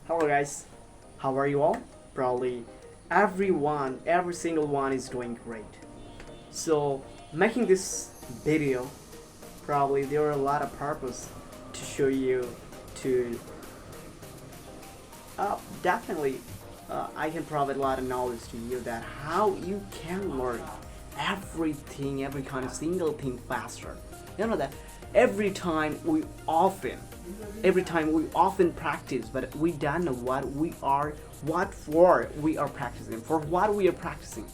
Hello guys, how are you all? Probably every single one is doing great. So making this video, probably there are a lot of purpose to show you to definitely I can provide a lot of knowledge to you that how you can learn everything, every kind of single thing faster. You know that every time we often practice, but we don't know what we are practicing, for what we are practicing.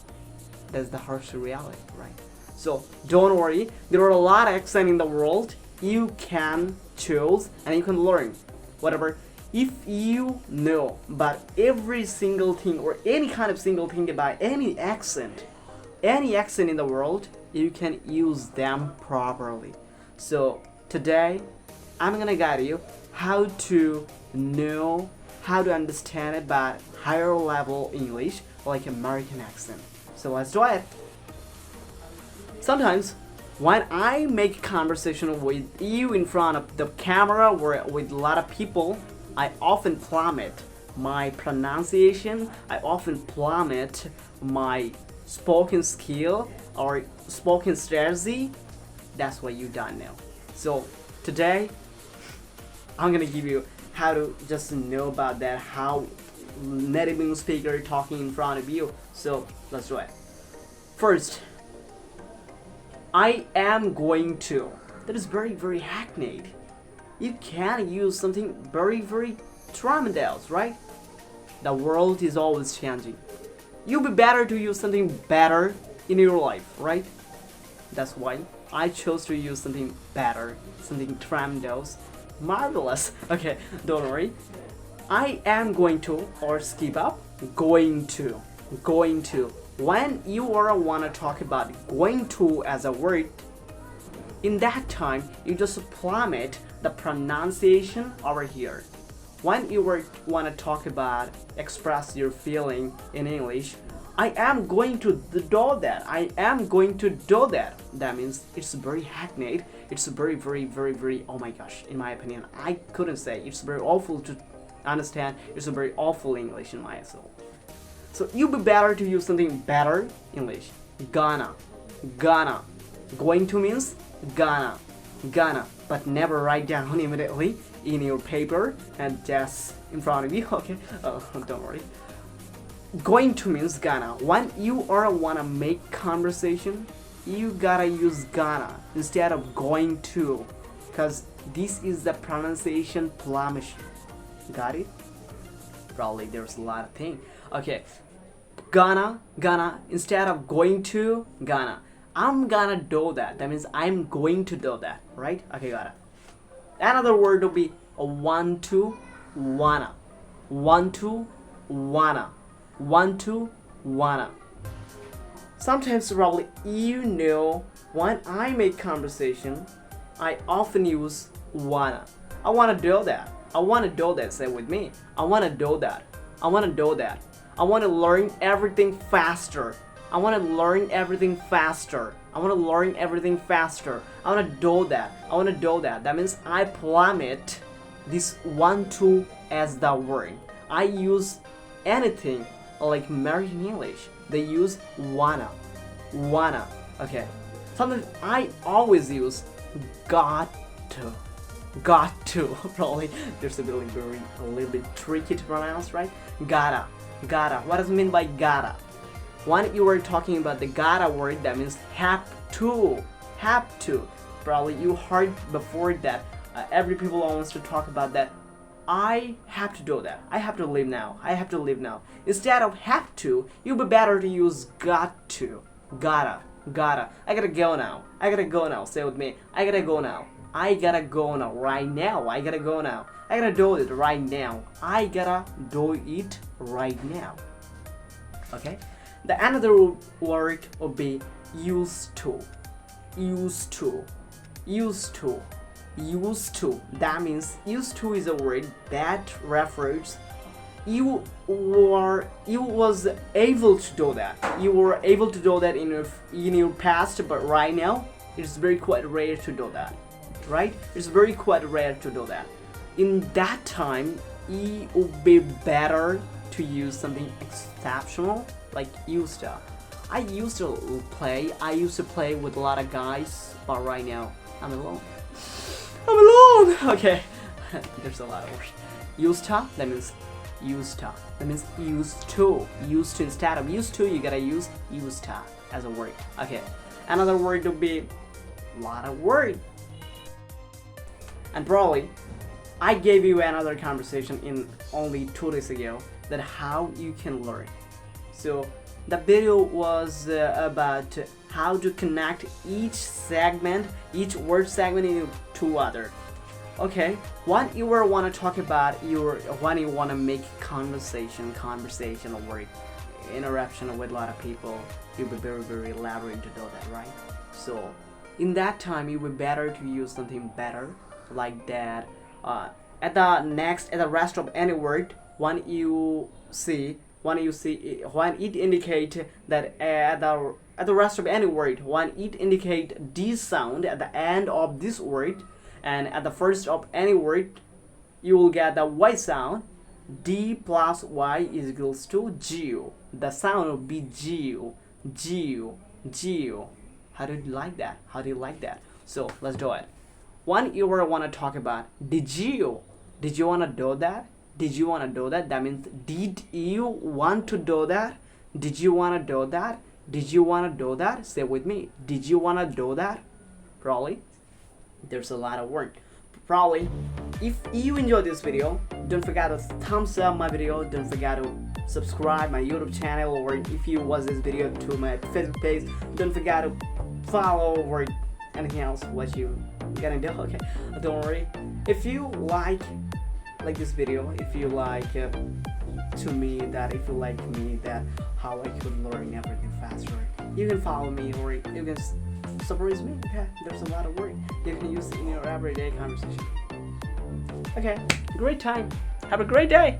That's the harsh reality, right? So don't worry, there are a lot of accent in the world. You can choose and you can learn whatever. If you know about every single thing or any kind of single thing about any accent in the world, you can use them properly. So today I'm gonna guide you how to know, how to understand about higher level English like American accent. So let's do it. Sometimes when I make conversation with you in front of the camera or with a lot of people, I often plummet my pronunciation, I often plummet my spoken skill or spoken strategy. That's what you don't know. So today I'm gonna give you how to just know about that, how native English speaker talking in front of you. So let's do it. First, I am going to. That is very hackneyed. You can use something very tremendous, right? The world is always changing. You'll be better to use something better in your life, right? That's why I chose to use something better, something tremendous, marvelous. Okay, don't worry. I am going to, or skip up, going to. When you wanna talk about going to as a word, in that time you just plummet the pronunciation over here. When you wanna talk about express your feeling in English, I am going to do that. I am going to do that. That means it's very hackneyed. It's very, oh my gosh, in my opinion, I couldn't say. It's very awful to understand. It's a very awful English in my soul. So you'd be better to use something better English. Gonna. Going to means gonna. But never write down immediately in your paper and just in front of you, okay? Don't worry. Going to means gonna. When you wanna make conversation, you gotta use gonna instead of going to, because this is the pronunciation plummet. Got it? Probably there's a lot of things. Okay, gonna instead of going to, gonna. I'm gonna do that. That means I'm going to do that, right? Okay, got it. Another word will be a want to, wanna. Sometimes probably when I make conversation, I often use wanna. I wanna do that. Say with me. I wanna do that. I wanna learn everything faster. I wanna do that. That means I plummet this want to as the word. I use anything like American English. They use wanna. Okay. Sometimes I always use got to. Probably there's a little bit tricky to pronounce, right? Gotta. What does it mean by gotta? When you were talking about the gotta word, that means have to. Probably you heard before that every people wants to talk about that. I have to do that. I have to live now. Instead of have to, you'll be better to use got to. Gotta. I gotta go now. Say with me. I gotta go now. Right now. I gotta do it right now. Okay? The another word would be used to. That means used to is a word that refers you was able to do that. You were able to do that in your past, but right now it's very quite rare to do that. Right? It's very quite rare to do that. In that time, it would be better to use something exceptional like used to. I used to play with a lot of guys, but right now I'm alone. Okay. There's a lot of words. Used to, that means used to. That means used to. Used to, instead of used to, you gotta use used to as a word. Okay. Another word would be lot of word. And probably I gave you another conversation in only 2 days ago that how you can learn. So the video was about how to connect each segment, each word segment into other. Okay, when you want to talk about when you want to make conversation or interaction with a lot of people, you'll be very elaborate to do that, right? So in that time, it would be better to use something better like that. At the rest of any word, when it indicate that at the rest of any word, when it indicate D sound at the end of this word, and at the first of any word, you will get the Y sound. D plus Y is equals to G. The sound will be G. How do you like that? So let's do it. When you want to talk about did you want to do that? That means did you want to do that? Did you want to do that? Say with me. Did you want to do that? Probably there's a lot of work. Probably if you enjoyed this video, don't forget to thumbs up my video. Don't forget to subscribe my YouTube channel, or if you watch this video to my Facebook page, don't forget to follow or anything else what you gonna do. Okay, don't worry. If you like this video, if you like if you like me that how I could learn everything faster, you can follow me or you can support me. Okay, there's a lot of work you can use in your everyday conversation. Okay, great time. Have a great day.